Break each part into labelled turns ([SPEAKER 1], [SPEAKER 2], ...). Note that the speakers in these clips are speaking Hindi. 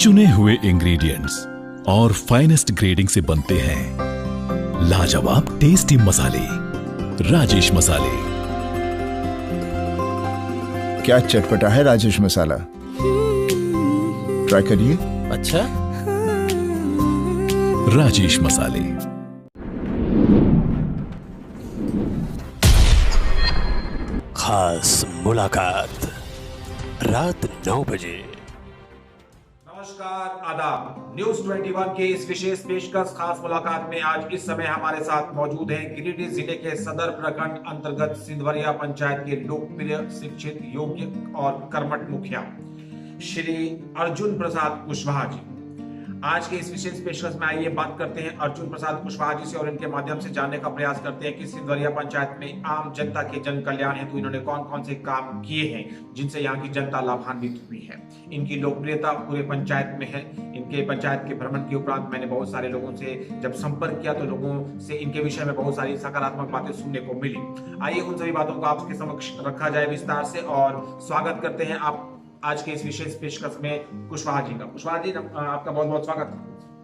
[SPEAKER 1] चुने हुए इंग्रेडिएंट्स और फाइनेस्ट ग्रेडिंग से बनते हैं लाजवाब टेस्टी मसाले। राजेश मसाले।
[SPEAKER 2] क्या चटपटा है राजेश मसाला, ट्राई करिए।
[SPEAKER 3] अच्छा,
[SPEAKER 1] राजेश मसाले।
[SPEAKER 3] खास मुलाकात रात 9 बजे।
[SPEAKER 4] नमस्कार, आदाब। न्यूज 21 के इस विशेष पेशकश खास मुलाकात में आज इस समय हमारे साथ मौजूद हैं गिरिडीह जिले के सदर प्रखंड अंतर्गत सिंधवरिया पंचायत के लोकप्रिय, शिक्षित, योग्य और कर्मठ मुखिया श्री अर्जुन प्रसाद कुशवाहा जी। आज के इस विशेष पेशकश में आइए बात करते हैं अर्जुन प्रसाद कुशवाहा जी से और इनके माध्यम से जानने का प्रयास करते हैं कि सिंधवरिया पंचायत में आम जनता के जन कल्याण हेतु इन्होंने कौन कौन से काम किए हैं जिनसे यहाँ की जनता लाभान्वित हुई है। इनकी लोकप्रियता पूरे पंचायत में है। इनके पंचायत के भ्रमण के उपरांत मैंने बहुत सारे लोगों से जब संपर्क किया तो लोगों से इनके विषय में बहुत सारी सकारात्मक बातें सुनने को मिली। आइए उन सभी बातों को आपके समक्ष रखा जाए विस्तार से और स्वागत करते हैं आप आज के इस विशेष पेशकश में कुशवाहा जी का। कुशवाहा जी, आपका बहुत बहुत स्वागत है।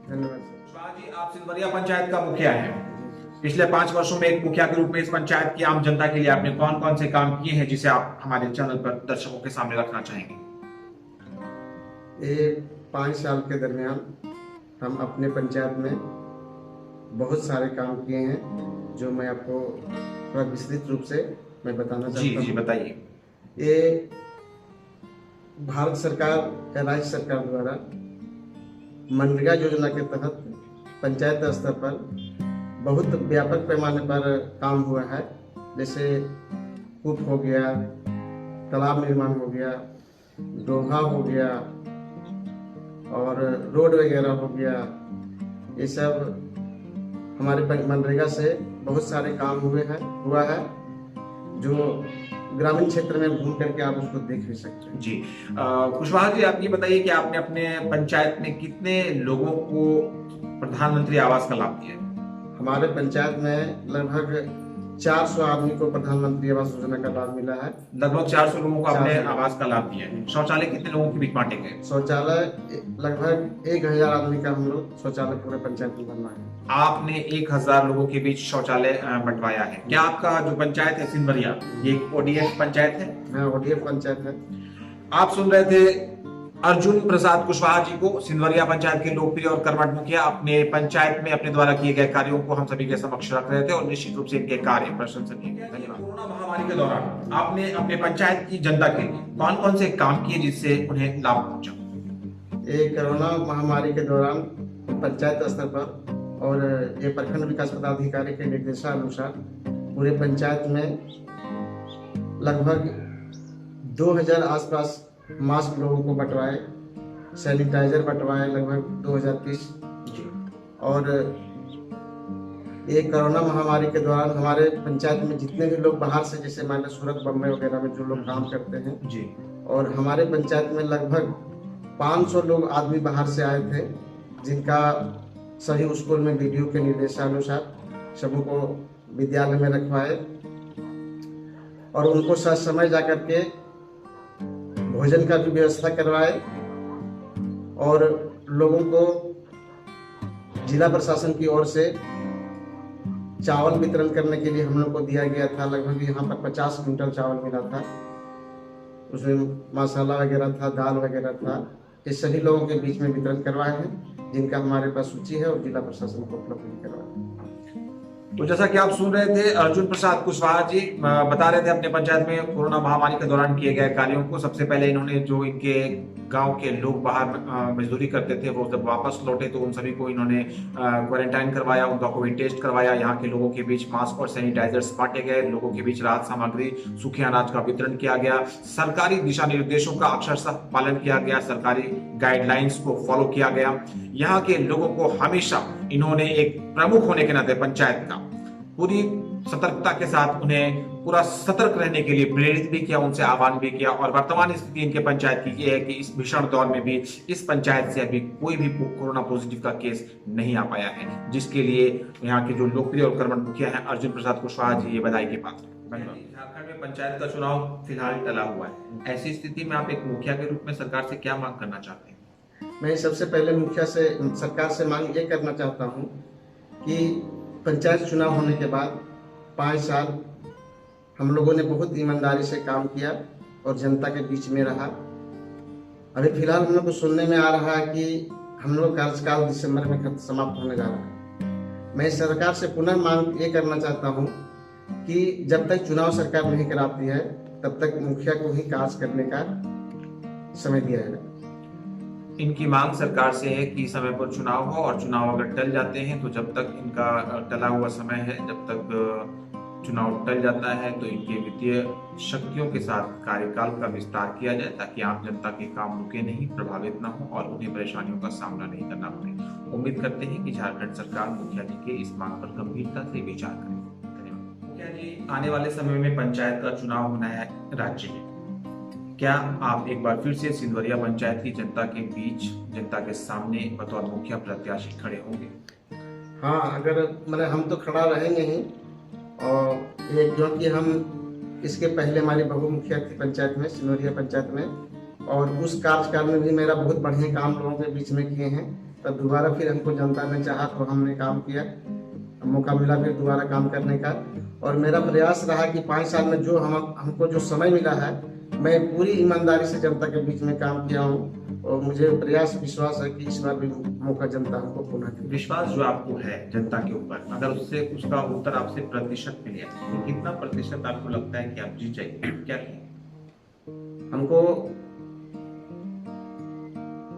[SPEAKER 5] धन्यवाद।
[SPEAKER 4] कुशवाहा जी, आप सिंधवरिया पंचायत का मुखिया हैं। पिछले 5 वर्षों में एक मुखिया के रूप में इस पंचायत की आम जनता के लिए आपने कौन कौन से काम किए हैं जिसे आप हमारे चैनल पर दर्शकों के सामने रखना चाहेंगे?
[SPEAKER 5] ये 5 साल के दरमियान हम अपने पंचायत में बहुत सारे काम किए हैं जो मैं आपको थोड़ा विस्तृत रूप से मैं बताना चाहता हूँ।
[SPEAKER 4] जी बताइए।
[SPEAKER 5] ये भारत सरकार या राज्य सरकार द्वारा मनरेगा योजना के तहत पंचायत स्तर पर बहुत व्यापक पैमाने पर काम हुआ है। जैसे कूप हो गया, तालाब निर्माण हो गया, डोहा हो गया और रोड वगैरह हो गया। ये सब हमारे मनरेगा से बहुत सारे काम हुआ है जो ग्रामीण क्षेत्र में घूम करके आप उसको देख भी सकते हैं।
[SPEAKER 4] जी कुशवाहा जी, आप ये बताइए कि आपने अपने पंचायत में कितने लोगों को प्रधानमंत्री आवास का लाभ दिया है?
[SPEAKER 5] हमारे पंचायत में लगभग 400 आदमी को प्रधानमंत्री आवास योजना का लाभ मिला है।
[SPEAKER 4] लगभग 400 लोगों को आपने आवास का लाभ दिया है। शौचालय कितने लोगों के बीच बांटे गए?
[SPEAKER 5] शौचालय लगभग 1000 आदमी का हम लोग शौचालय पूरे पंचायत में बनवाए हैं।
[SPEAKER 4] आपने 1000 लोगों के बीच शौचालय बंटवाया है। क्या आपका जो पंचायत है सिंधवरिया, ये ODF पंचायत है?
[SPEAKER 5] हाँ, ODF पंचायत है।
[SPEAKER 4] आप सुन रहे थे अर्जुन प्रसाद कुशवाहा जी को, सिंधवरिया पंचायत के लोकप्रिय और कर्मठ मुखिया। अपने पंचायत में अपने द्वारा किए गए कार्यों को हम सभी के समक्ष रख रहे थे और निश्चित रूप से इनके कार्य प्रशंसनीय हैं। धन्यवाद। कोरोना महामारी के दौरान आपने अपने पंचायत की जनता के लिए कौन कौन से काम किए जिससे उन्हें लाभ पहुंचा?
[SPEAKER 5] ये कोरोना महामारी के दौरान पंचायत स्तर पर और ये प्रखंड विकास पदाधिकारी के निर्देशानुसार पूरे पंचायत में लगभग 2000 आसपास मास्क लोगों को बंटवाए, सैनिटाइजर बंटवाए लगभग 2030। और ये कोरोना महामारी के दौरान हमारे पंचायत में जितने भी लोग बाहर से, जैसे मान लो सूरत, बम्बई वगैरह में जो लोग काम करते हैं
[SPEAKER 4] जी, और
[SPEAKER 5] हमारे पंचायत में लगभग 500 लोग आदमी बाहर से आए थे जिनका सही स्कूल में BDO के निर्देशानुसार सबों को विद्यालय में रखवाए और उनको समय जाकर के भोजन का भी व्यवस्था करवाए और लोगों को जिला प्रशासन की ओर से चावल वितरण करने के लिए हम लोग को दिया गया था। लगभग यहाँ पर 50 क्विंटल चावल मिला था। उसमें मसाला वगैरह था, दाल वगैरह था। ये सभी लोगों के बीच में वितरण करवाए हैं जिनका हमारे पास सूची है और जिला प्रशासन को उपलब्ध भी करवाए।
[SPEAKER 4] तो जैसा कि आप सुन रहे थे, अर्जुन प्रसाद कुशवाहा जी बता रहे थे अपने पंचायत में कोरोना महामारी के दौरान किए गए कार्यों को। सबसे पहले इन्होंने जो इनके गांव के लोग बाहर मजदूरी करते थे वो जब वापस लौटे तो उन सभी को इन्होंने क्वारंटाइन करवाया, उनका कोविड टेस्ट करवाया। यहाँ के लोगों के बीच मास्क और सैनिटाइजर्स बांटे गए, लोगों के बीच राहत सामग्री, सूखे अनाज का वितरण किया गया, सरकारी दिशा निर्देशों का अक्षरशः पालन किया गया, सरकारी गाइडलाइंस को फॉलो किया गया। यहाँ के लोगों को हमेशा इन्होंने एक प्रमुख होने के नाते पंचायत का पूरी सतर्कता के साथ उन्हें पूरा सतर्क रहने के लिए प्रेरित भी किया, उनसे आह्वान भी किया। और वर्तमान स्थिति इनके पंचायत की ये है कि इस भीषण दौर में भी इस पंचायत से अभी कोई भी कोरोना पॉजिटिव का केस नहीं आ पाया है, जिसके लिए यहाँ के जो लोकप्रिय और कर्मठ मुखिया हैं अर्जुन प्रसाद कुशवाहा जी, ये बधाई के पात्र। झारखंड में पंचायत का चुनाव फिलहाल टला हुआ है। ऐसी स्थिति में आप एक मुखिया के रूप में सरकार से क्या मांग करना चाहते हैं?
[SPEAKER 5] मैं सबसे पहले मुखिया से, सरकार से मांग ये करना चाहता हूँ कि पंचायत चुनाव होने के बाद 5 साल हम लोगों ने बहुत ईमानदारी से काम किया और जनता के बीच में रहा। अभी फिलहाल हम लोग को सुनने में आ रहा है कि हम लोग कार्यकाल दिसंबर में समाप्त होने जा रहा है। मैं सरकार से पुनः मांग ये करना चाहता हूँ कि जब तक चुनाव सरकार नहीं कराती है तब तक मुखिया को ही कार्य करने का समय दिया जाए।
[SPEAKER 4] इनकी मांग सरकार से है कि समय पर चुनाव हो, और चुनाव अगर टल जाते हैं तो जब तक इनका टला हुआ समय है, जब तक चुनाव टल जाता है तो इनके वित्तीय शक्तियों के साथ कार्यकाल का विस्तार किया जाए, ताकि आम जनता के काम रुके नहीं, प्रभावित न हो और उन्हें परेशानियों का सामना नहीं करना पड़े। उम्मीद करते हैं कि झारखंड सरकार मुखिया जी के इस मांग पर गंभीरता से विचार करे। धन्यवाद। मुखिया जी, आने वाले समय में पंचायत का चुनाव होना है राज्य में, क्या आप एक बार फिर से सिंधवरिया पंचायत की जनता के बीच, जनता के सामने बतौर मुखिया प्रत्याशी खड़े होंगे?
[SPEAKER 5] हाँ, अगर मतलब हम तो खड़ा रहेंगे ही, और ये क्योंकि हम इसके पहले हमारी बहु मुखिया थी पंचायत में, सिंधवरिया पंचायत में, और उस कार्यकाल में भी मेरा बहुत बढ़िया काम लोगों के बीच में किए हैं। तब दोबारा फिर हमको जनता ने चाहा तो हमने काम किया, मौका मिला फिर दोबारा काम करने का। और मेरा प्रयास रहा कि 5 साल में जो हमको जो समय मिला है, मैं पूरी ईमानदारी से जनता के बीच में काम किया हूँ, और मुझे प्रयास विश्वास है कि इस बार भी मौका जनता हमको पुनः देगी।
[SPEAKER 4] विश्वास जो आपको है जनता के ऊपर, अगर उससे उसका उत्तर आपसे प्रतिशत मिले तो कितना प्रतिशत आपको लगता है कि आप जीत जाएंगे? क्या
[SPEAKER 5] हमको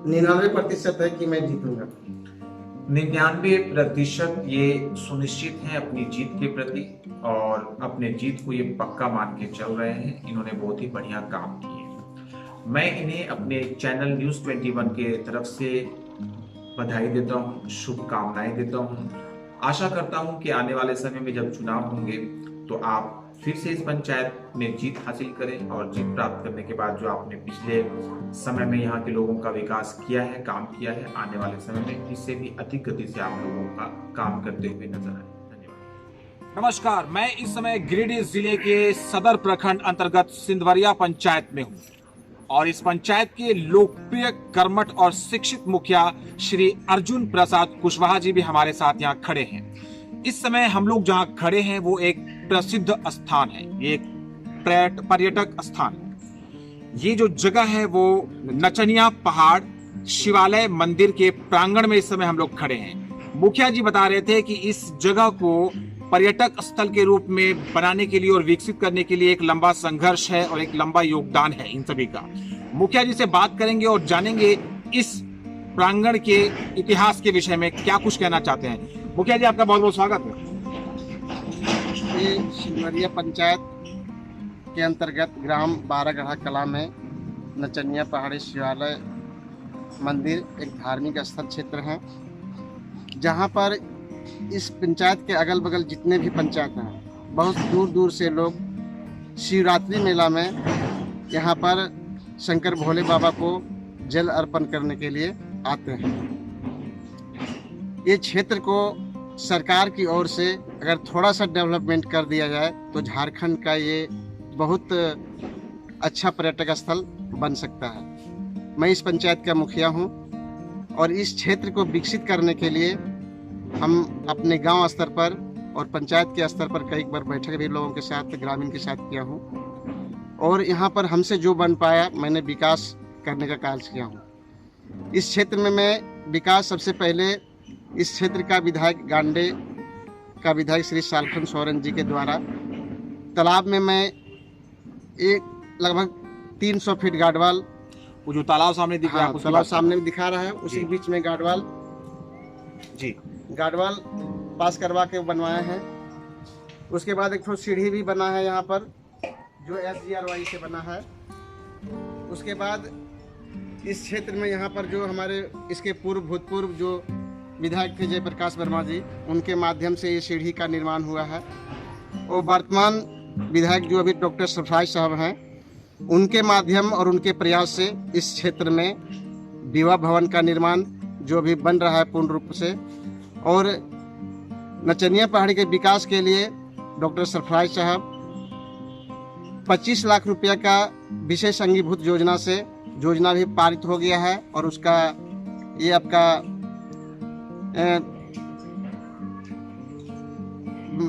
[SPEAKER 5] 99% है कि मैं जीतूंगा।
[SPEAKER 4] 99% ये सुनिश्चित है अपनी जीत के प्रति, और अपने जीत को ये पक्का मान के चल रहे हैं। इन्होंने बहुत ही बढ़िया काम किए। मैं इन्हें अपने चैनल न्यूज़ 21 के तरफ से बधाई देता हूँ, शुभकामनाएं देता हूँ। आशा करता हूँ कि आने वाले समय में जब चुनाव होंगे तो आप फिर से इस पंचायत में जीत हासिल करें, और जीत प्राप्त करने के बाद जो आपने पिछले समय में यहाँ के लोगों का विकास किया है, काम किया है, आने वाले समय में इससे भी अधिक गति से आप लोगों का काम करते हुए नजर आए। धन्यवाद। नमस्कार, मैं इस समय गिरिडीह जिले के सदर प्रखंड अंतर्गत सिंधवरिया पंचायत में हूँ, और इस पंचायत के लोकप्रिय, कर्मठ और शिक्षित मुखिया श्री अर्जुन प्रसाद कुशवाहा जी भी हमारे साथ यहाँ खड़े हैं। इस समय हम लोग जहाँ खड़े हैं वो एक प्रसिद्ध स्थान है, ये एक पर्यटक स्थान है। ये जो जगह है वो नचनिया पहाड़ शिवालय मंदिर के प्रांगण में इस समय हम लोग खड़े हैं। मुखिया जी बता रहे थे कि इस जगह को पर्यटक स्थल के रूप में बनाने के लिए और विकसित करने के लिए एक लंबा संघर्ष है और एक लंबा योगदान है इन सभी का। मुखिया जी से बात करेंगे और जानेंगे इस प्रांगण के इतिहास के विषय में क्या कुछ कहना चाहते हैं। मुखिया जी, आपका बहुत बहुत स्वागत है।
[SPEAKER 5] ये सिंधवरिया पंचायत के अंतर्गत ग्राम बारागढ़ा कला में नचनिया पहाड़ी शिवालय मंदिर एक धार्मिक स्थल क्षेत्र है, जहाँ पर इस पंचायत के अगल बगल जितने भी पंचायत हैं, बहुत दूर दूर से लोग शिवरात्रि मेला में यहाँ पर शंकर भोले बाबा को जल अर्पण करने के लिए आते हैं। ये क्षेत्र को सरकार की ओर से अगर थोड़ा सा डेवलपमेंट कर दिया जाए तो झारखंड का ये बहुत अच्छा पर्यटक स्थल बन सकता है। मैं इस पंचायत का मुखिया हूँ, और इस क्षेत्र को विकसित करने के लिए हम अपने गांव स्तर पर और पंचायत के स्तर पर कई बार बैठक भी लोगों के साथ, ग्रामीण के साथ किया हूं, और यहां पर हमसे जो बन पाया मैंने विकास करने का कार्य किया हूं। इस क्षेत्र में मैं विकास, सबसे पहले इस क्षेत्र का विधायक गांडे का विधायक श्री सालखन सोरेन जी के द्वारा तालाब में मैं एक लगभग 300 फीट गार्डवाल,
[SPEAKER 4] वो जो तालाब सामने दिख रहा है,
[SPEAKER 5] तालाब सामने में दिखा रहा है, उसी बीच में गार्डवाल पास करवा के बनवाए हैं। उसके बाद एक सीढ़ी भी बना है यहाँ पर, जो SGRY से बना है। उसके बाद इस क्षेत्र में यहाँ पर जो हमारे इसके भूतपूर्व जो विधायक थे जयप्रकाश वर्मा जी, उनके माध्यम से ये सीढ़ी का निर्माण हुआ है। और वर्तमान विधायक जो अभी डॉक्टर सरफराज साहब हैं, उनके माध्यम और उनके प्रयास से इस क्षेत्र में विवाह भवन का निर्माण जो अभी बन रहा है पूर्ण रूप से, और नचनिया पहाड़ी के विकास के लिए डॉक्टर सरफराज साहब 25 लाख रुपया का विशेष अंगीभूत योजना से योजना भी पारित हो गया है, और उसका ये आपका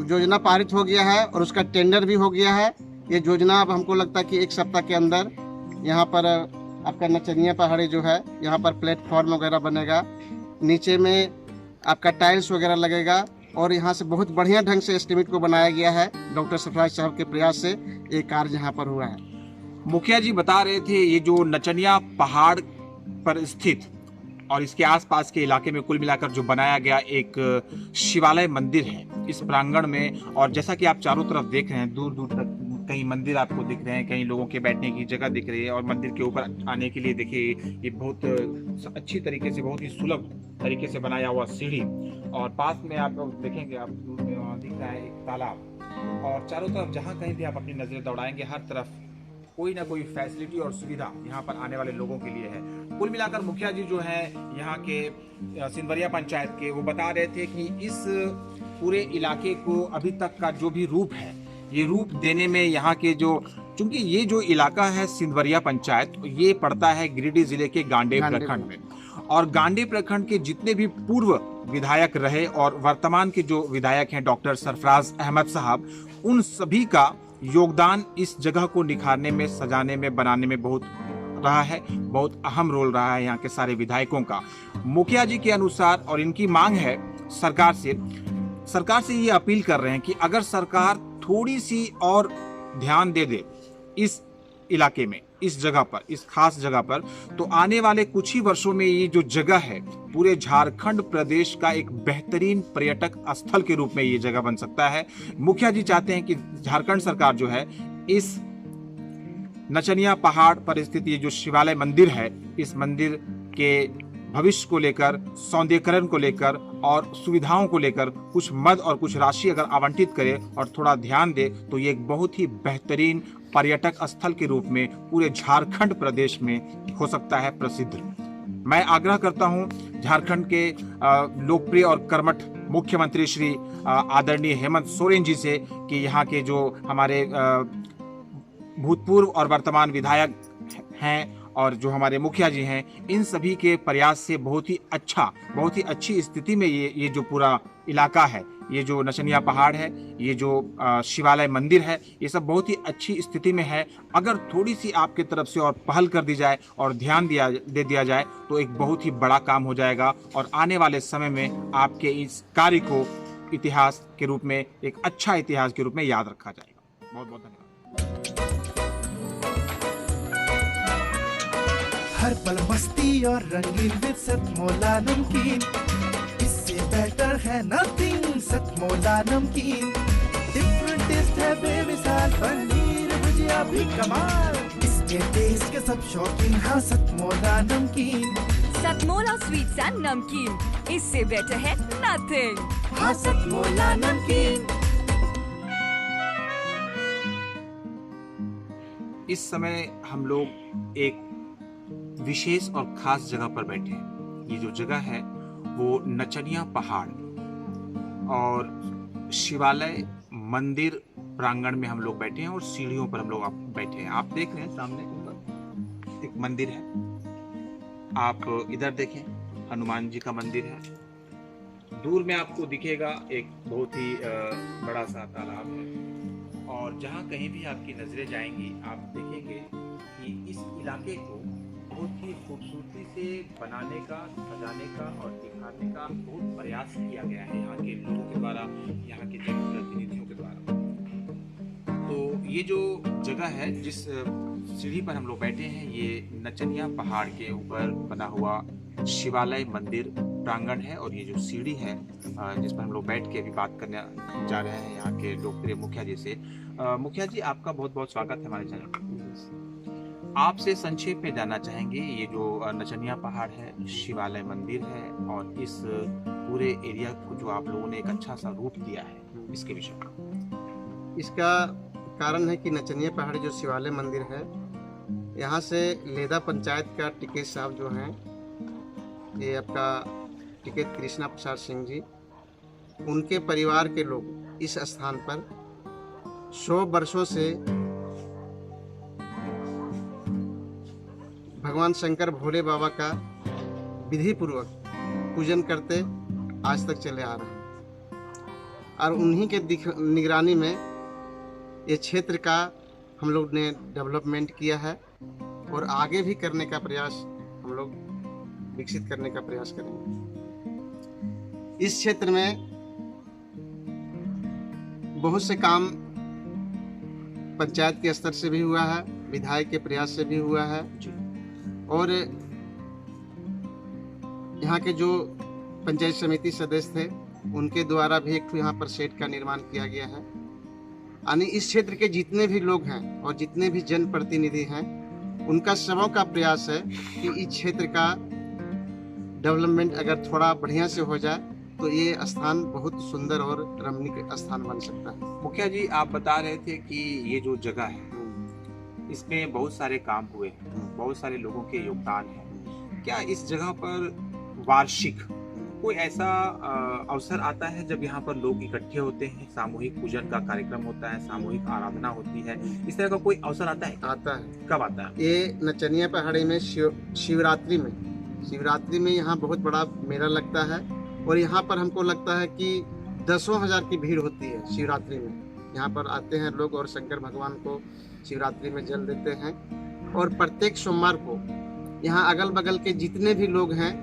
[SPEAKER 5] योजना पारित हो गया है और उसका टेंडर भी हो गया है। ये योजना अब हमको लगता है कि 1 सप्ताह के अंदर यहाँ पर आपका नचनिया पहाड़ी जो है यहाँ पर प्लेटफॉर्म वगैरह बनेगा, नीचे में आपका टाइल्स वगैरह लगेगा और यहाँ से बहुत बढ़िया ढंग से एस्टीमेट को बनाया गया है। डॉक्टर सरफराज साहब के प्रयास से ये कार्य यहाँ पर हुआ है।
[SPEAKER 4] मुखिया जी बता रहे थे ये जो नचनिया पहाड़ पर स्थित और इसके आसपास के इलाके में कुल मिलाकर जो बनाया गया एक शिवालय मंदिर है इस प्रांगण में, और जैसा कि आप चारों तरफ देख रहे हैं दूर दूर तक कहीं मंदिर आपको दिख रहे हैं, कहीं लोगों के बैठने की जगह दिख रही है, और मंदिर के ऊपर आने के लिए देखिए ये बहुत अच्छी तरीके से, बहुत ही सुलभ तरीके से बनाया हुआ सीढ़ी, और पास में आप देखेंगे आप दूर में वहाँ दिख रहा है एक तालाब, और चारों तरफ जहाँ कहीं भी आप अपनी नजरें दौड़ाएंगे हर तरफ कोई ना कोई फैसिलिटी और सुविधा यहाँ पर आने वाले लोगों के लिए है। कुल मिलाकर मुखिया जी जो है यहाँ के सिंदवरिया पंचायत के, वो बता रहे थे कि इस पूरे इलाके को अभी तक का जो भी रूप है, ये रूप देने में यहाँ के जो, चूंकि ये जो इलाका है सिंदवरिया पंचायत, ये पड़ता है गिरिडीह जिले के गांडेय प्रखंड में, और गांडेय प्रखंड के जितने भी पूर्व विधायक रहे और वर्तमान के जो विधायक हैं डॉक्टर सरफराज अहमद साहब, उन सभी का योगदान इस जगह को निखारने में, सजाने में, बनाने में बहुत रहा है, बहुत अहम रोल रहा है यहाँ के सारे विधायकों का। मुखिया जी के अनुसार, और इनकी मांग है सरकार से ये अपील कर रहे हैं कि अगर सरकार थोड़ी सी और ध्यान दे इस इलाके में, इस जगह पर, इस खास जगह पर, तो आने वाले कुछ ही वर्षों में ये जो जगह है पूरे झारखंड प्रदेश का एक बेहतरीन पर्यटक स्थल के रूप में ये जगह बन सकता है। मुखिया जी चाहते हैं कि झारखंड सरकार जो है इस नचनिया पहाड़ पर स्थित ये जो शिवालय मंदिर है, इस मंदिर के भविष्य को लेकर, सौंदर्यीकरण को लेकर और सुविधाओं को लेकर कुछ मद और कुछ राशि अगर आवंटित करे और थोड़ा ध्यान दे तो ये एक बहुत ही बेहतरीन पर्यटक स्थल के रूप में पूरे झारखंड प्रदेश में हो सकता है प्रसिद्ध। मैं आग्रह करता हूं झारखंड के लोकप्रिय और कर्मठ मुख्यमंत्री श्री आदरणीय हेमंत सोरेन जी से कि यहाँ के जो हमारे भूतपूर्व और वर्तमान विधायक हैं और जो हमारे मुखिया जी हैं, इन सभी के प्रयास से बहुत ही अच्छी स्थिति में ये जो पूरा इलाका है, ये जो नचनिया पहाड़ है, ये जो शिवालय मंदिर है, ये सब बहुत ही अच्छी स्थिति में है। अगर थोड़ी सी आपके तरफ से और पहल कर दी जाए और ध्यान दे दिया जाए तो एक बहुत ही बड़ा काम हो जाएगा और आने वाले समय में आपके इस कार्य को इतिहास के रूप में, एक अच्छा इतिहास के रूप में याद रखा जाएगा। बहुत बहुत धन्यवाद।
[SPEAKER 6] हर पल मस्ती और रंगीन विद सतमोला नमकीन, इससे बेटर है नथिंग। सतमोला नमकीन डिफरेंट टेस्ट है बेमिसाल, पनीर भुजिया भी कमाल, इसके टेस्ट के सब शौकीन। हाँ सतमोला नमकीन,
[SPEAKER 7] सतमोला स्वीट्स एंड नमकीन, इससे बेटर है नथिंग।
[SPEAKER 6] हाँ सतमोला नमकीन।
[SPEAKER 4] इस समय हम लोग एक विशेष और खास जगह पर बैठे हैं। ये जो जगह है वो नचनिया पहाड़ और शिवालय मंदिर प्रांगण में हम लोग बैठे हैं और सीढ़ियों पर हम लोग बैठे हैं। आप देख रहे हैं सामने ऊपर एक मंदिर है, आप इधर देखें हनुमान जी का मंदिर है। दूर में आपको दिखेगा एक बहुत ही बड़ा सा तालाब है, और जहाँ कहीं भी आपकी नजरें जाएंगी आप देखेंगे कि इस इलाके को बहुत ही खूबसूरती से बनाने का, सजाने का और दिखाने का बहुत प्रयास किया गया है यहाँ के लोगों के द्वारा, यहाँ के जनप्रतिनिधियों के द्वारा। तो ये जो जगह है, जिस सीढ़ी पर हम लोग बैठे हैं, ये नचनिया पहाड़ के ऊपर बना हुआ शिवालय मंदिर प्रांगण है, और ये जो सीढ़ी है जिस पर हम लोग बैठ के अभी बात करने जा रहे हैं यहाँ के लोकप्रिय मुखिया जी से। मुखिया जी, आपका बहुत बहुत स्वागत है हमारे चैनल पर। आपसे संक्षेप में जानना चाहेंगे, ये जो नचनिया पहाड़ है, शिवालय मंदिर है, और इस पूरे एरिया को जो आप लोगों ने एक अच्छा सा रूप दिया है, इसके विषय में।
[SPEAKER 5] इसका कारण है कि नचनिया पहाड़ जो शिवालय मंदिर है, यहाँ से लेदा पंचायत का टिकैत साहब जो हैं, ये आपका टिकैत कृष्णा प्रसाद सिंह जी, उनके परिवार के लोग इस स्थान पर 100 वर्षों से भगवान शंकर भोले बाबा का विधि पूर्वक पूजन करते आज तक चले आ रहे हैं। और उन्हीं के निगरानी में ये क्षेत्र का हम लोग ने डेवलपमेंट किया है और आगे भी करने का प्रयास हम लोग विकसित करने का प्रयास करेंगे। इस क्षेत्र में बहुत से काम पंचायत के स्तर से भी हुआ है, विधायक के प्रयास से भी हुआ है और यहाँ के जो पंचायत समिति सदस्य थे उनके द्वारा भी एक यहाँ पर शेड का निर्माण किया गया है। यानी इस क्षेत्र के जितने भी लोग हैं और जितने भी जनप्रतिनिधि हैं उनका सबों का प्रयास है कि इस क्षेत्र का डेवलपमेंट अगर थोड़ा बढ़िया से हो जाए तो ये स्थान बहुत सुंदर और रमणीक स्थान बन सकता है।
[SPEAKER 4] मुखिया जी, आप बता रहे थे कि ये जो जगह है इसमें बहुत सारे काम हुए हैं, बहुत सारे लोगों के योगदान है। क्या इस जगह पर वार्षिक कोई ऐसा अवसर आता है जब यहाँ पर लोग इकट्ठे होते हैं, सामूहिक पूजन का कार्यक्रम होता है, सामूहिक आराधना होती है, इस तरह का कोई अवसर आता है?
[SPEAKER 5] आता है।
[SPEAKER 4] कब आता है?
[SPEAKER 5] ये नचनिया पहाड़ी में शिवरात्रि में यहाँ बहुत बड़ा मेला लगता है और यहाँ पर हमको लगता है कि 10,000 की भीड़ होती है शिवरात्रि में। यहाँ पर आते हैं लोग और शंकर भगवान को शिवरात्रि में जल देते हैं और प्रत्येक सोमवार को यहाँ अगल बगल के जितने भी लोग हैं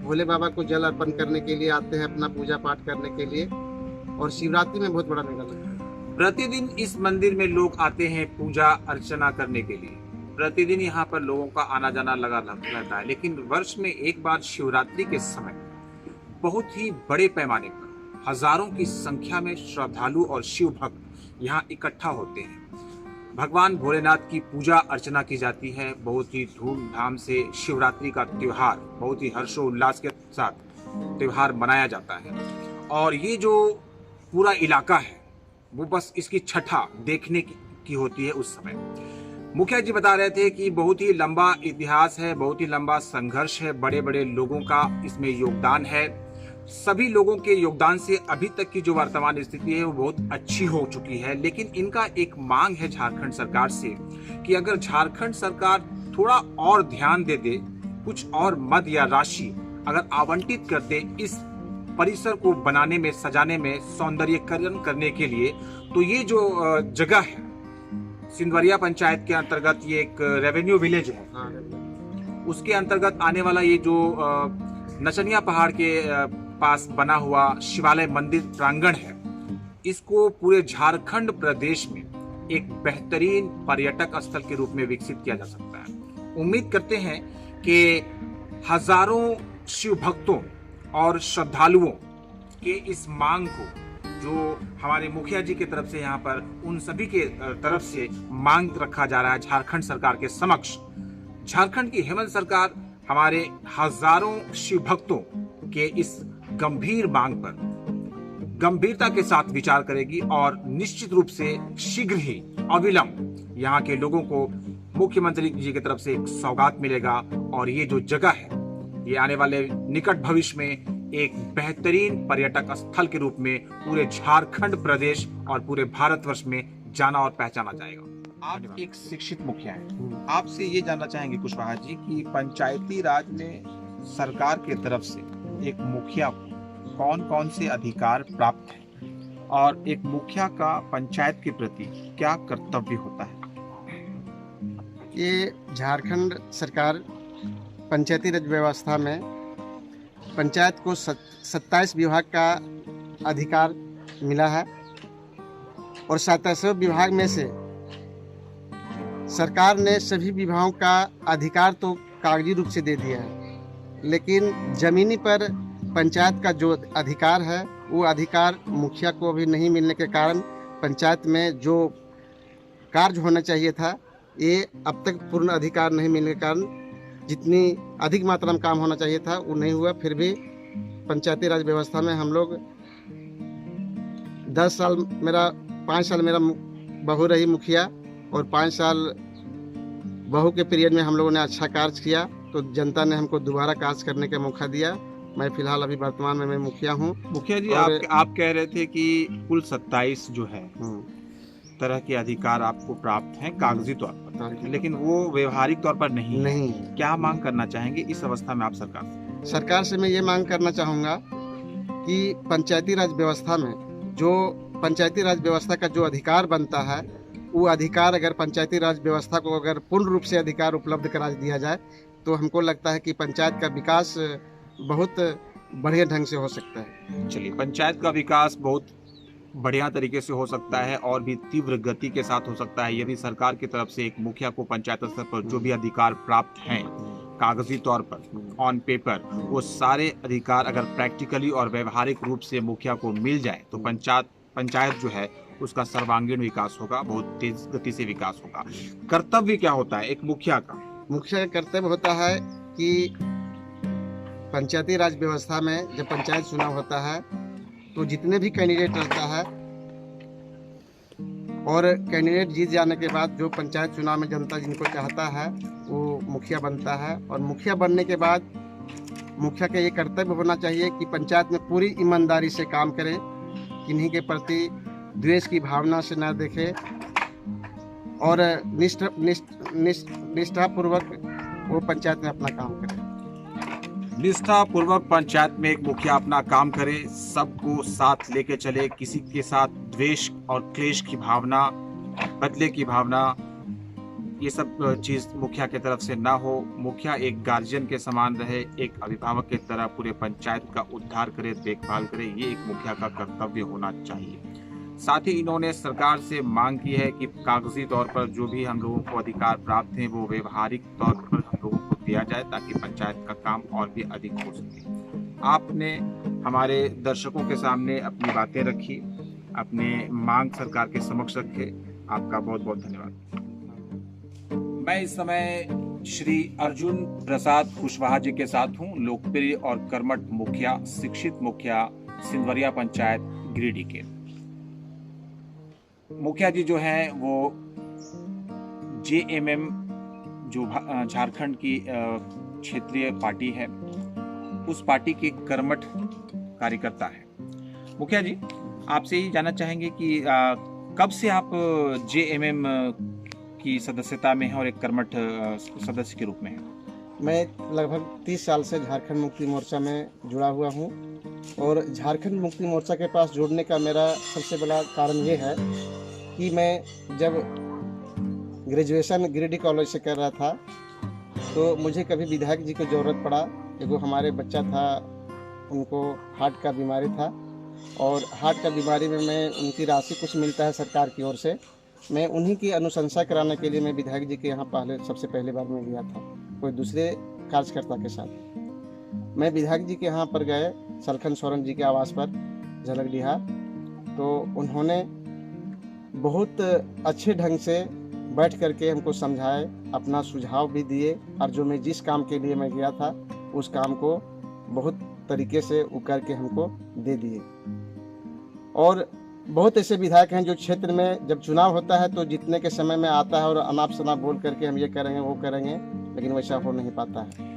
[SPEAKER 5] भोले बाबा को जल अर्पण करने के लिए आते हैं, अपना पूजा पाठ करने के लिए और शिवरात्रि में बहुत बड़ा मेला लगता है।
[SPEAKER 4] प्रतिदिन इस मंदिर में लोग आते हैं पूजा अर्चना करने के लिए, प्रतिदिन यहाँ पर लोगों का आना जाना लगा रहता है, लेकिन वर्ष में एक बार शिवरात्रि के समय बहुत ही बड़े पैमाने पर हजारों की संख्या में श्रद्धालु और शिव भक्त यहाँ इकट्ठा होते हैं। भगवान भोलेनाथ की पूजा अर्चना की जाती है, बहुत ही धूमधाम से शिवरात्रि का त्योहार बहुत ही हर्षोल्लास के साथ त्योहार मनाया जाता है और ये जो पूरा इलाका है वो बस इसकी छठा देखने की होती है उस समय। मुखिया जी बता रहे थे कि बहुत ही लंबा इतिहास है, बहुत ही लंबा संघर्ष है, बड़े बड़े लोगों का इसमें योगदान है। सभी लोगों के योगदान से अभी तक की जो वर्तमान स्थिति है वो बहुत अच्छी हो चुकी है, लेकिन इनका एक मांग है झारखंड सरकार से कि अगर झारखंड सरकार थोड़ा और ध्यान दे दे, कुछ और मद या राशि अगर आवंटित कर दे इस परिसर को बनाने में, सजाने में, सौंदर्यीकरण करने के लिए, तो ये जो जगह है सिंधवरिया पंचायत के अंतर्गत, ये एक रेवेन्यू विलेज है, उसके अंतर्गत आने वाला ये जो नचनिया पहाड़ के पास बना हुआ शिवालय मंदिर प्रांगण है, इसको पूरे झारखंड प्रदेश में एक बेहतरीन पर्यटक स्थल के रूप में विकसित किया जा सकता है। उम्मीद करते हैं कि हजारों शिव भक्तों और श्रद्धालुओं के इस मांग को, जो हमारे मुखिया जी की तरफ से यहाँ पर उन सभी के तरफ से मांग रखा जा रहा है झारखंड सरकार के समक्ष, झारखंड की हेमंत सरकार हमारे हजारों शिव भक्तों के इस गंभीर मांग पर गंभीरता के साथ विचार करेगी और निश्चित रूप से शीघ्र ही अविलंब यहाँ के लोगों को मुख्यमंत्री जी की तरफ से एक सौगात मिलेगा और ये जो जगह है ये आने वाले निकट भविष्य में एक बेहतरीन पर्यटक स्थल के रूप में पूरे झारखंड प्रदेश और पूरे भारतवर्ष में जाना और पहचाना जाएगा। आप एक शिक्षित मुखिया हैं, आपसे ये जानना चाहेंगे कुशवाहा जी कि पंचायती राज में सरकार की तरफ से एक मुखिया को कौन कौन से अधिकार प्राप्त है और एक मुखिया का पंचायत के प्रति क्या कर्तव्य होता है?
[SPEAKER 5] ये झारखंड सरकार पंचायती राज व्यवस्था में पंचायत को 27 विभाग का अधिकार मिला है और 27 विभाग में से सरकार ने सभी विभागों का अधिकार तो कागजी रूप से दे दिया है, लेकिन जमीनी पर पंचायत का जो अधिकार है वो अधिकार मुखिया को भी नहीं मिलने के कारण पंचायत में जो कार्य होना चाहिए था ये अब तक पूर्ण अधिकार नहीं मिलने के कारण जितनी अधिक मात्रा में काम होना चाहिए था वो नहीं हुआ। फिर भी पंचायती राज व्यवस्था में हम लोग 5 साल मेरा बहू रही मुखिया और 5 साल बहू के पीरियड में हम लोगों ने अच्छा कार्य किया तो जनता ने हमको दोबारा कार्य करने का मौका दिया। मैं फिलहाल अभी वर्तमान में मैं मुखिया हूँ।
[SPEAKER 4] मुखिया जी आप कह रहे थे कि कुल 27 जो है तरह के अधिकार आपको प्राप्त हैं कागजी तौर पर, लेकिन वो व्यवहारिक तौर पर नहीं। क्या मांग करना चाहेंगे इस अवस्था में आप
[SPEAKER 5] सरकार से मैं ये मांग करना चाहूँगा कि पंचायती राज व्यवस्था में जो पंचायती राज व्यवस्था का जो अधिकार बनता है, वो अधिकार अगर पंचायती राज व्यवस्था को अगर पूर्ण रूप से अधिकार उपलब्ध करा दिया जाए तो हमको लगता है कि पंचायत का विकास बहुत बढ़िया ढंग से हो सकता है।
[SPEAKER 4] चलिए, पंचायत का विकास बहुत बढ़िया तरीके से हो सकता है और भी तीव्र गति के साथ हो सकता है यदि सरकार की तरफ से एक मुखिया को पंचायत स्तर पर जो भी अधिकार प्राप्त हैं कागजी तौर पर ऑन पेपर, वो सारे अधिकार अगर प्रैक्टिकली और व्यवहारिक रूप से मुखिया को मिल जाए तो पंचायत जो है उसका सर्वांगीण विकास होगा, बहुत तेज गति से विकास होगा। कर्तव्य क्या होता है एक मुखिया का?
[SPEAKER 5] मुखिया का कर्तव्य होता है कि पंचायती राज व्यवस्था में जब पंचायत चुनाव होता है तो जितने भी कैंडिडेट रहता है और कैंडिडेट जीत जाने के बाद जो पंचायत चुनाव में जनता जिनको चाहता है वो मुखिया बनता है। और मुखिया बनने के बाद मुखिया का ये कर्तव्य होना चाहिए कि पंचायत में पूरी ईमानदारी से काम करे, किन्हीं के प्रति द्वेष की भावना से न देखे और निष्ठापूर्वक वो पंचायत में अपना काम करे।
[SPEAKER 4] निष्ठापूर्वक पंचायत में एक मुखिया अपना काम करे, सबको साथ लेके चले, किसी के साथ द्वेष और क्लेश की भावना, बदले की भावना, ये सब चीज मुखिया की तरफ से ना हो। मुखिया एक गार्जियन के समान रहे, एक अभिभावक की तरह पूरे पंचायत का उद्धार करे, देखभाल करे, ये एक मुखिया का कर्तव्य होना चाहिए। साथ ही इन्होंने सरकार से मांग की है कि कागजी तौर पर जो भी हम लोगों को अधिकार प्राप्त हैं वो व्यवहारिक तौर पर हम लोगों को दिया जाए ताकि पंचायत का काम और भी अधिक हो सके। आपने हमारे दर्शकों के सामने अपनी बातें रखी, अपने मांग सरकार के समक्ष रखे, आपका बहुत बहुत धन्यवाद। मैं इस समय श्री अर्जुन प्रसाद कुशवाहा जी के साथ हूँ, लोकप्रिय और कर्मठ मुखिया, शिक्षित मुखिया, सिंधवरिया पंचायत गिरिडीह के। मुखिया जी जो हैं वो JMM जो झारखंड की क्षेत्रीय पार्टी है, उस पार्टी के कर्मठ कार्यकर्ता है। मुखिया जी, आपसे ही जानना चाहेंगे कि कब से आप JMM की सदस्यता में हैं और एक कर्मठ सदस्य के रूप में हैं?
[SPEAKER 5] मैं लगभग 30 साल से झारखंड मुक्ति मोर्चा में जुड़ा हुआ हूँ और झारखंड मुक्ति मोर्चा के पास जुड़ने का मेरा सबसे बड़ा कारण ये है कि मैं जब ग्रेजुएशन गिरिडीह कॉलेज से कर रहा था तो मुझे कभी विधायक जी की ज़रूरत पड़ा। एगो हमारे बच्चा था, उनको हार्ट का बीमारी था और हार्ट का बीमारी में मैं उनकी राशि कुछ मिलता है सरकार की ओर से, मैं उन्हीं की अनुशंसा कराने के लिए मैं विधायक जी के यहाँ सबसे पहले बार में गया था कोई दूसरे कार्यकर्ता के साथ। मैं विधायक जी के यहाँ पर गए, सलखन सोरेन जी के आवास पर झलकडीहा, तो उन्होंने बहुत अच्छे ढंग से बैठ करके हमको समझाए, अपना सुझाव भी दिए और जो मैं जिस काम के लिए मैं गया था उस काम को बहुत तरीके से वो करके हमको दे दिए। और बहुत ऐसे विधायक हैं जो क्षेत्र में जब चुनाव होता है तो जीतने के समय में आता है और अनाप शनाप बोल करके हम ये करेंगे वो करेंगे, लेकिन वैसा हो नहीं पाता है।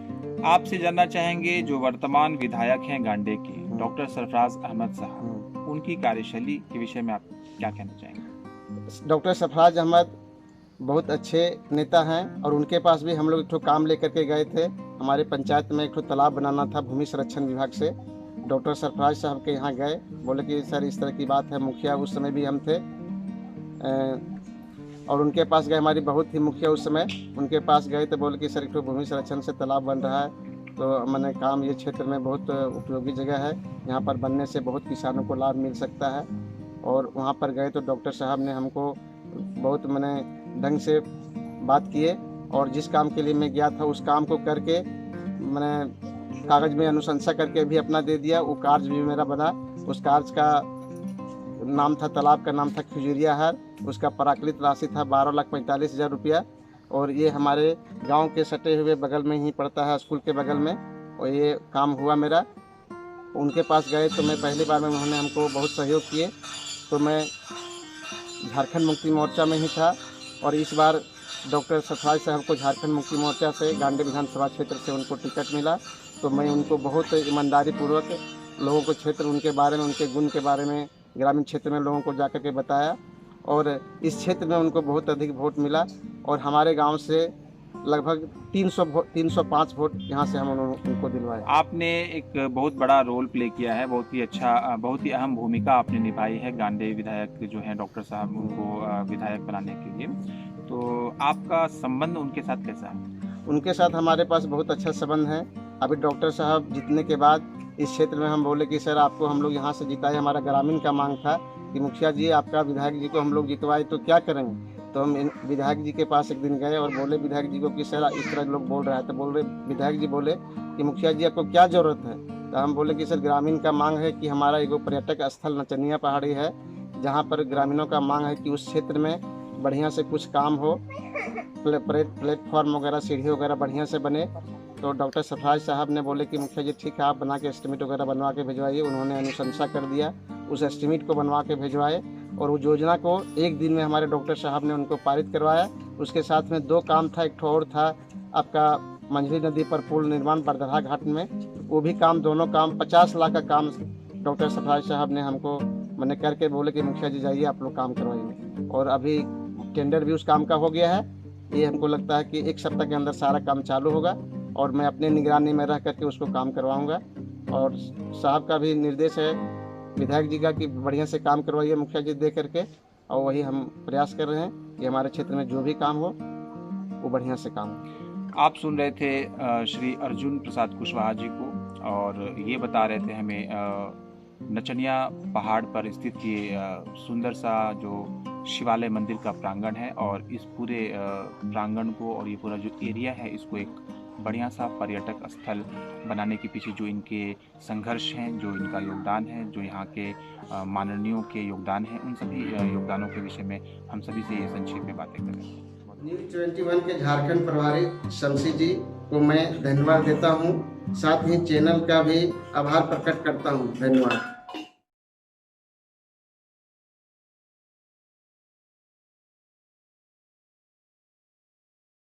[SPEAKER 4] आपसे जानना चाहेंगे जो वर्तमान विधायक हैं गांडे के, डॉक्टर सरफराज अहमद साहब, उनकी कार्यशैली के विषय में आप क्या कहना चाहेंगे?
[SPEAKER 5] डॉक्टर सरफराज अहमद बहुत अच्छे नेता हैं और उनके पास भी हम लोग एक काम लेकर के गए थे। हमारे पंचायत में एक तालाब बनाना था भूमि संरक्षण विभाग से। डॉक्टर सरफराज साहब के यहाँ गए, बोले कि सर इस तरह की बात है। मुखिया उस समय भी हम थे और उनके पास गए, हमारी बहुत ही मुखिया उस समय, उनके पास गए तो बोले कि सर एक भूमि संरक्षण से तालाब बन रहा है, तो मैंने काम ये क्षेत्र में बहुत उपयोगी जगह है, यहाँ पर बनने से बहुत किसानों को लाभ मिल सकता है। और वहाँ पर गए तो डॉक्टर साहब ने हमको बहुत मैंने ढंग से बात किए और जिस काम के लिए मैं गया था उस काम को करके मैंने कागज़ में अनुशंसा करके भी अपना दे दिया। वो कार्य भी मेरा बना। उस कार्य का नाम था, तालाब का नाम था खिजुरिया हर, उसका प्राकृतिक राशि था 12,45,000 रुपया और ये हमारे गांव के सटे हुए बगल में ही पड़ता है, स्कूल के बगल में, और ये काम हुआ मेरा। उनके पास गए तो मैं पहली बार में उन्होंने हमको बहुत सहयोग किए, तो मैं झारखंड मुक्ति मोर्चा में ही था और इस बार डॉक्टर सरफराज साहब को झारखंड मुक्ति मोर्चा से गांडे विधानसभा क्षेत्र से उनको टिकट मिला, तो मैं उनको बहुत ईमानदारी पूर्वक लोगों को क्षेत्र उनके बारे में, उनके गुण के बारे में ग्रामीण क्षेत्र में लोगों को जाकर के बताया और इस क्षेत्र में उनको बहुत अधिक वोट मिला और हमारे गांव से लगभग 305 वोट यहाँ से हम उनको दिलवाए।
[SPEAKER 8] आपने एक बहुत बड़ा रोल प्ले किया है, बहुत ही अच्छा, बहुत ही अहम भूमिका आपने निभाई है गांडेय विधायक जो हैं डॉक्टर साहब उनको विधायक बनाने के लिए। तो आपका संबंध उनके साथ कैसा है?
[SPEAKER 5] उनके साथ हमारे पास बहुत अच्छा संबंध है। अभी डॉक्टर साहब जीतने के बाद इस क्षेत्र में हम बोले कि सर आपको हम लोग यहाँ से जिताए, हमारा ग्रामीण का मांग था कि मुखिया जी आपका विधायक जी को हम लोग जितवाए तो क्या करेंगे। तो हम विधायक जी के पास एक दिन गए और बोले विधायक जी को कि सर इस तरह लोग बोल रहा है। तो बोल रहे विधायक जी बोले कि मुखिया जी आपको क्या ज़रूरत है। तो हम बोले कि सर ग्रामीण का मांग है कि हमारा एक पर्यटक स्थल नचनिया पहाड़ी है जहाँ पर ग्रामीणों का मांग है कि उस क्षेत्र में बढ़िया से कुछ काम हो, प्लेटफॉर्म वगैरह सीढ़ी वगैरह बढ़िया से बने। तो डॉक्टर सरफराज साहब ने बोले कि मुखिया जी ठीक है आप बना के एस्टीमेट वगैरह बनवा के भिजवाइए। उन्होंने अनुशंसा कर दिया, उस एस्टीमेट को बनवा के भिजवाए और उस योजना को एक दिन में हमारे डॉक्टर साहब ने उनको पारित करवाया। उसके साथ में 2 काम था, एक ठो और था आपका मंझली नदी पर पुल निर्माण बरदरहा घाट में, वो भी काम, दोनों काम 50 लाख का काम डॉक्टर सरफराज साहब ने हमको मैंने करके बोले कि मुखिया जी जाइए आप लोग काम करवाइए। और अभी टेंडर भी उस काम का हो गया है। ये हमको लगता है कि 1 सप्ताह के अंदर सारा काम चालू होगा और मैं अपने निगरानी में रह करके उसको काम करवाऊंगा। और साहब का भी निर्देश है विधायक जी का कि बढ़िया से काम करवाइए मुखिया जी दे करके, और वही हम प्रयास कर रहे हैं कि हमारे क्षेत्र में जो भी काम हो वो बढ़िया से काम हो।
[SPEAKER 8] आप सुन रहे थे श्री अर्जुन प्रसाद कुशवाहा जी को, और ये बता रहे थे हमें नचनिया पहाड़ पर स्थित ये सुंदर सा जो शिवालय मंदिर का प्रांगण है, और इस पूरे प्रांगण को और ये पूरा जो एरिया है इसको एक बढ़िया सा पर्यटक स्थल बनाने के पीछे जो इनके संघर्ष हैं, जो इनका योगदान है, जो यहाँ के माननीयों के योगदान है, उन सभी योगदानों के विषय में हम सभी से ये संक्षेप में बातें करें।
[SPEAKER 5] न्यूज़ 21 के झारखंड प्रभारी शमसी जी को मैं धन्यवाद देता हूँ, साथ ही चैनल का भी आभार प्रकट करता हूँ। धन्यवाद।